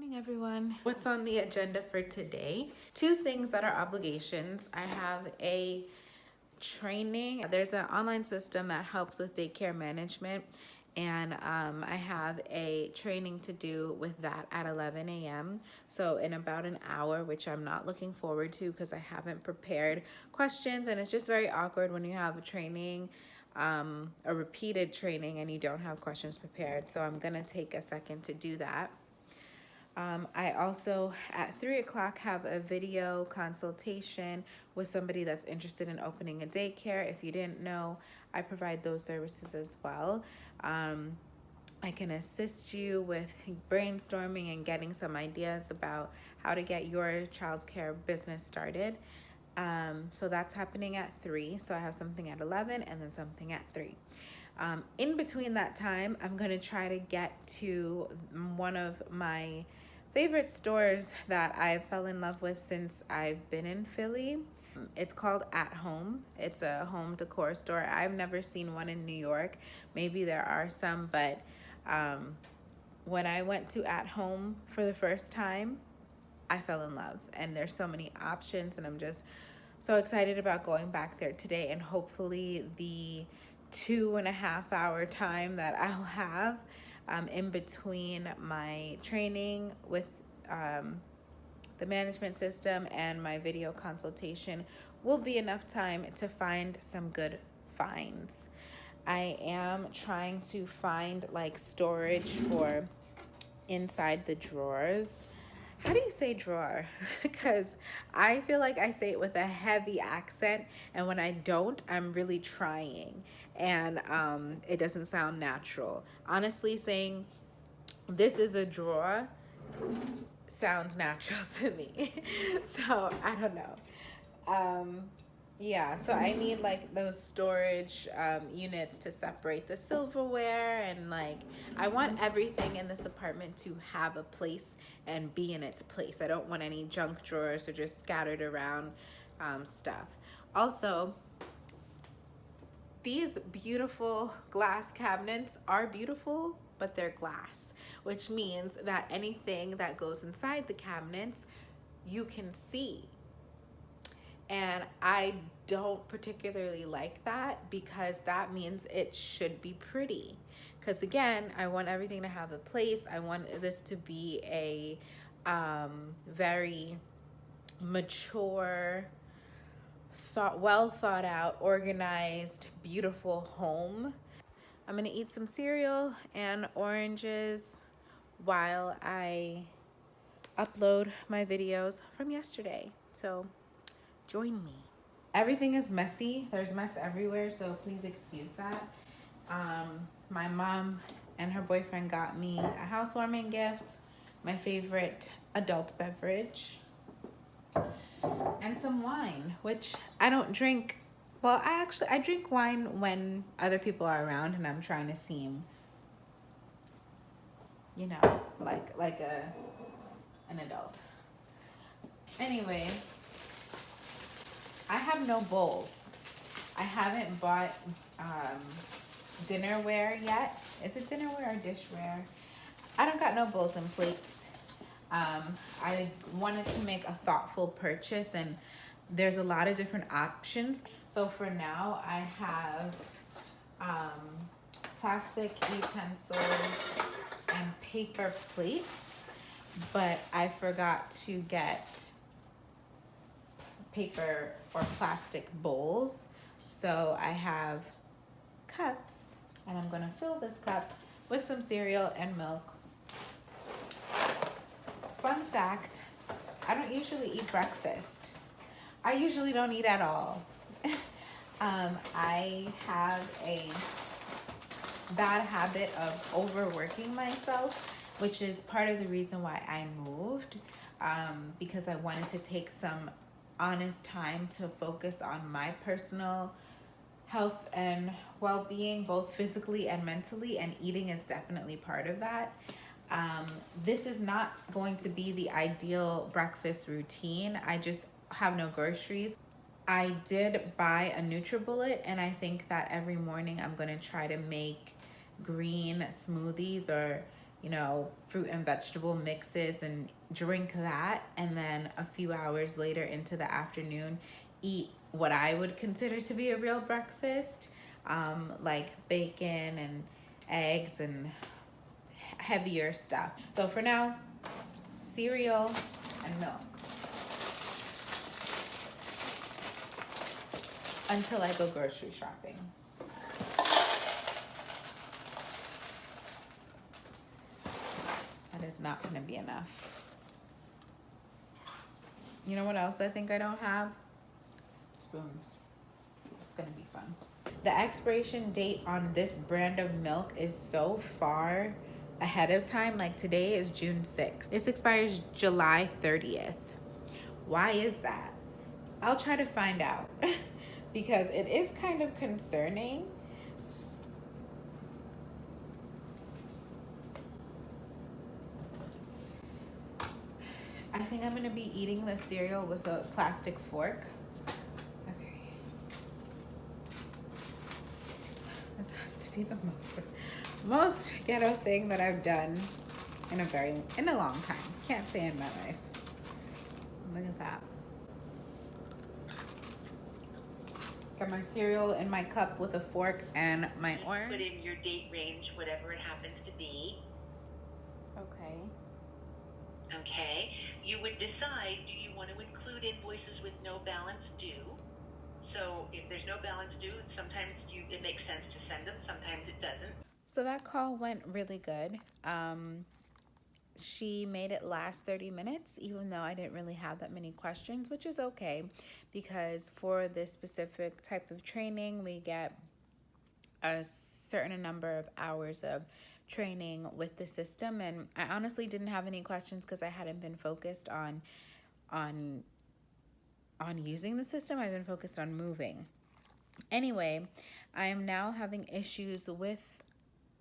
Morning, everyone. What's on the agenda for today? Two things that are obligations. I have a training. There's an online system that helps with daycare management, and I have a training to do with that at 11 a.m. So in about an hour, which I'm not looking forward to because I haven't prepared questions, and it's just very awkward when you have a training, a repeated training, and you don't have questions prepared. So I'm gonna take a second to do that. I also, at 3 o'clock, have a video consultation with somebody that's interested in opening a daycare. If you didn't know, I provide those services as well. I can assist you with brainstorming and getting some ideas about how to get your childcare business started. So that's happening at 3. So I have something at 11 and then something at 3. In between that time, I'm going to try to get to one of my favorite stores that I fell in love with since I've been in Philly. It's called At Home. It's a home decor store. I've never seen one in New York. Maybe there are some, but when I went to At Home for the first time, I fell in love. And there's so many options, and I'm just so excited about going back there today, and hopefully the 2.5 hour time that I'll have in between my training with the management system and my video consultation will be enough time to find some good finds. I am trying to find like storage for inside the drawers. How do you say drawer? Because I feel like I say it with a heavy accent, and when I don't, I'm really trying, and it doesn't sound natural. Honestly, saying this is a drawer sounds natural to me. So I don't know. Yeah, so I need like those storage units to separate the silverware, and like I want everything in this apartment to have a place and be in its place. I don't want any junk drawers or just scattered around stuff. Also, these beautiful glass cabinets are beautiful, but they're glass, which means that anything that goes inside the cabinets you can see. And I don't particularly like that, because that means it should be pretty. Because again, I want everything to have a place. I want this to be a very mature, well thought out, organized, beautiful home. I'm gonna eat some cereal and oranges while I upload my videos from yesterday. So join me. Everything is messy. There's mess everywhere, so please excuse that. My mom and her boyfriend got me a housewarming gift, my favorite adult beverage, and some wine, which I don't drink. Well, I drink wine when other people are around and I'm trying to seem, you know, like an adult. Anyway, I have no bowls. I haven't bought dinnerware yet. Is it dinnerware or dishware? I don't got no bowls and plates. I wanted to make a thoughtful purchase, and there's a lot of different options. So for now, I have plastic utensils and paper plates, but I forgot to get paper or plastic bowls. So I have cups, and I'm gonna fill this cup with some cereal and milk. Fun fact, I don't usually eat breakfast. I usually don't eat at all. I have a bad habit of overworking myself, which is part of the reason why I moved, because I wanted to take some honest time to focus on my personal health and well-being, both physically and mentally, and eating is definitely part of that. This is not going to be the ideal breakfast routine. I just have no groceries. I did buy a NutriBullet, and I think that every morning I'm going to try to make green smoothies, or fruit and vegetable mixes and drink that. And then a few hours later into the afternoon, eat what I would consider to be a real breakfast, like bacon and eggs and heavier stuff. So for now, cereal and milk until I go grocery shopping. That is not going to be enough. You know what else I think I don't have? Spoons. It's going to be fun. The expiration date on this brand of milk is so far ahead of time. Like today is June 6th. This expires July 30th. Why is that? I'll try to find out because it is kind of concerning. I think I'm gonna be eating the cereal with a plastic fork. Okay. This has to be the most ghetto thing that I've done in a long time. Can't say in my life. Look at that. Got my cereal in my cup with a fork and my orange. Put in your date range, whatever it happens to be. Okay. Okay. You would decide, do you want to include invoices with no balance due? So if there's no balance due, sometimes it makes sense to send them, sometimes it doesn't. So that call went really good. She made it last 30 minutes, even though I didn't really have that many questions, which is okay because for this specific type of training, we get a certain number of hours of training with the system. And I honestly didn't have any questions because I hadn't been focused on using the system. I've been focused on moving. Anyway, I am now having issues with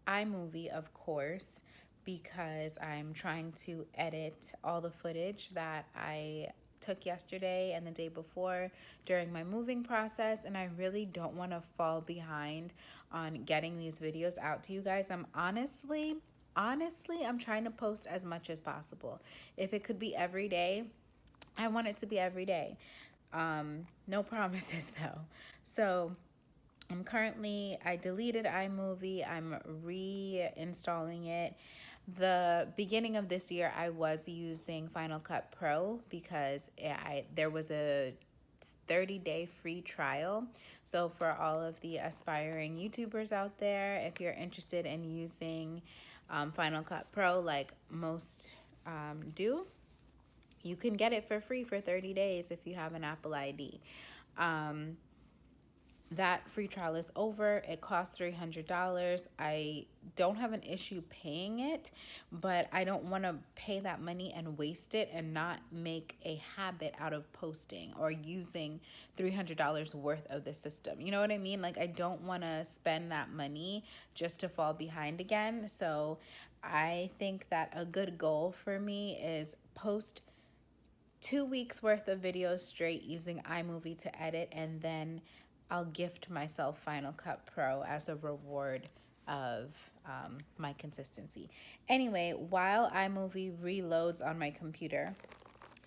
iMovie, of course, because I'm trying to edit all the footage that I took yesterday and the day before during my moving process, and I really don't want to fall behind on getting these videos out to you guys. I'm honestly, I'm trying to post as much as possible. If it could be every day, I want it to be every day. No promises though. So I deleted iMovie. I'm reinstalling it. The beginning of this year, I was using Final Cut Pro because there was a 30-day free trial. So for all of the aspiring YouTubers out there, if you're interested in using Final Cut Pro like most do, you can get it for free for 30 days if you have an Apple ID. That free trial is over. It costs $300. I don't have an issue paying it, but I don't want to pay that money and waste it and not make a habit out of posting or using $300 worth of the system. You know what I mean? Like, I don't want to spend that money just to fall behind again. So I think that a good goal for me is post 2 weeks worth of videos straight using iMovie to edit, and then I'll gift myself Final Cut Pro as a reward of my consistency. Anyway, while iMovie reloads on my computer,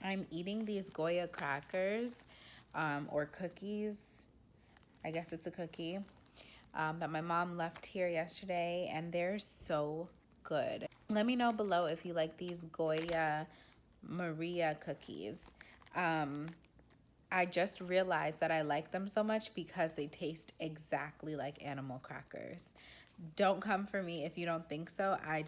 I'm eating these Goya crackers or cookies. I guess it's a cookie that my mom left here yesterday, and they're so good. Let me know below if you like these Goya Maria cookies. I just realized that I like them so much because they taste exactly like animal crackers. Don't come for me if you don't think so. I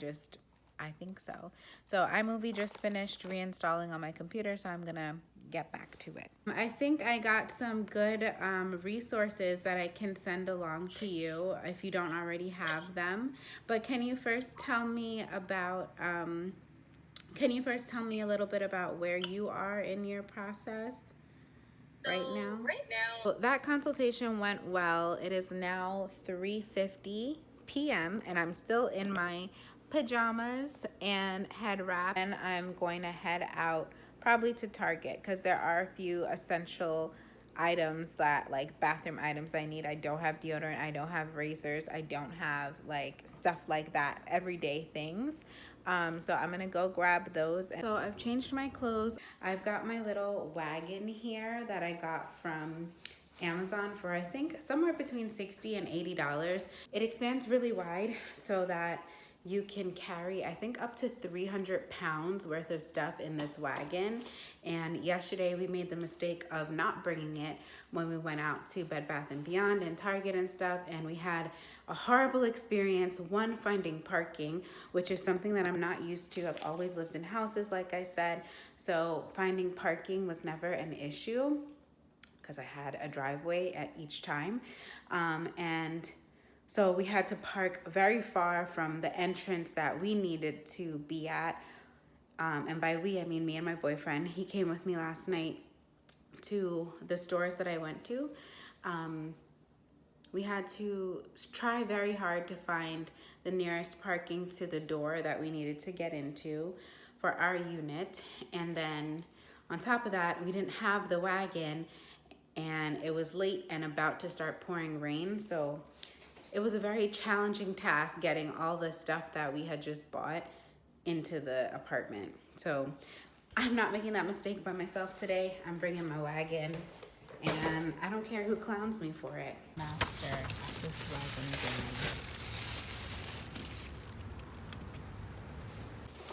think so. So iMovie just finished reinstalling on my computer, so I'm gonna get back to it. I think I got some good resources that I can send along to you if you don't already have them. But can you first tell me about a little bit about where you are in your process? Right now, that consultation went well. It is now 3:50 p.m. and I'm still in my pajamas and head wrap, and I'm going to head out probably to Target because there are a few essential items that, like bathroom items, I need. I don't have deodorant, I don't have razors, I don't have like stuff like that, everyday things. So I'm gonna go grab those. So I've changed my clothes. I've got my little wagon here that I got from Amazon for I think somewhere between $60 and $80. It expands really wide so that you can carry I think up to 300 pounds worth of stuff in this wagon. And yesterday we made the mistake of not bringing it when we went out to Bed Bath & Beyond and Target and stuff, and we had a horrible experience. One, finding parking, which is something that I'm not used to. I've always lived in houses, like I said, so finding parking was never an issue because I had a driveway at each time. And so we had to park very far from the entrance that we needed to be at. And by we, I mean me and my boyfriend. He came with me last night to the stores that I went to. We had to try very hard to find the nearest parking to the door that we needed to get into for our unit. And then on top of that, we didn't have the wagon, and it was late and about to start pouring rain. So it was a very challenging task getting all the stuff that we had just bought into the apartment. So I'm not making that mistake by myself today. I'm bringing my wagon, and I don't care who clowns me for it. Master at this wagon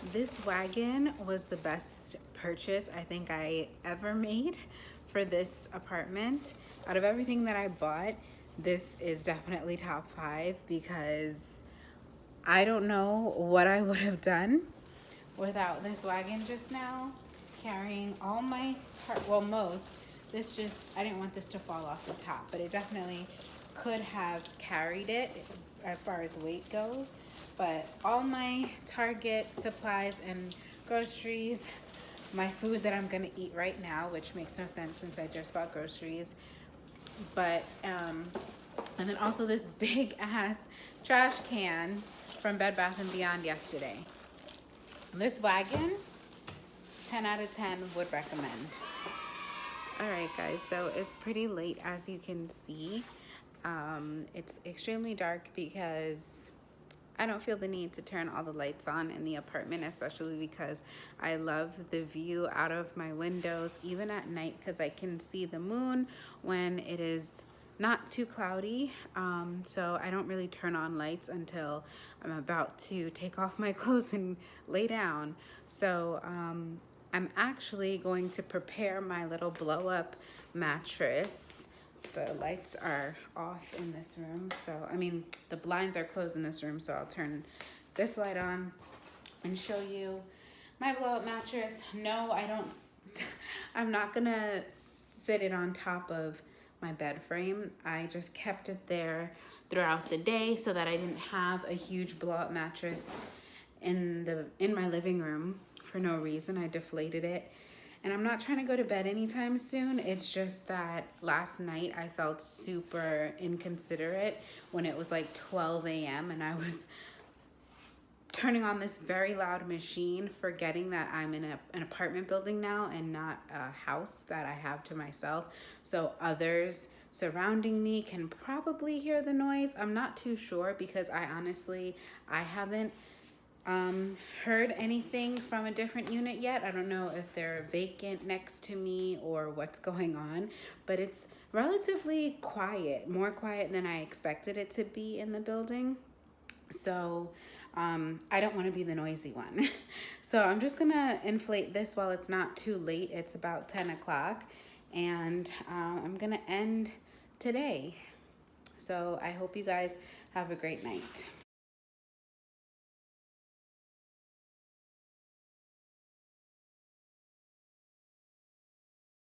game. This wagon was the best purchase I think I ever made for this apartment. Out of everything that I bought, this is definitely top 5 because I don't know what I would have done without this wagon just now, carrying all my, most. This just, I didn't want this to fall off the top, but it definitely could have carried it as far as weight goes. But all my Target supplies and groceries, my food that I'm gonna eat right now, which makes no sense since I just bought groceries. But, and then also this big ass trash can from Bed Bath & Beyond yesterday. This wagon, 10 out of 10 would recommend. All right, guys, so it's pretty late, as you can see. It's extremely dark because I don't feel the need to turn all the lights on in the apartment, especially because I love the view out of my windows, even at night, because I can see the moon when it is not too cloudy. So I don't really turn on lights until I'm about to take off my clothes and lay down. So I'm actually going to prepare my little blow up mattress. The lights are off in this room, so I mean the blinds are closed in this room, so I'll turn this light on and show you my blow up mattress. No, I'm not gonna sit it on top of my bed frame. I just kept it there throughout the day so that I didn't have a huge blow up mattress in my living room for no reason. I deflated it. And I'm not trying to go to bed anytime soon. It's just that last night I felt super inconsiderate when it was like 12 a.m. and I was turning on this very loud machine, forgetting that I'm in an apartment building now and not a house that I have to myself. So others surrounding me can probably hear the noise. I'm not too sure because I haven't heard anything from a different unit yet. I don't know if they're vacant next to me or what's going on, but it's relatively quiet, more quiet than I expected it to be in the building. So I don't want to be the noisy one. So I'm just gonna inflate this while it's not too late. It's about 10 o'clock and I'm gonna end today. So I hope you guys have a great night.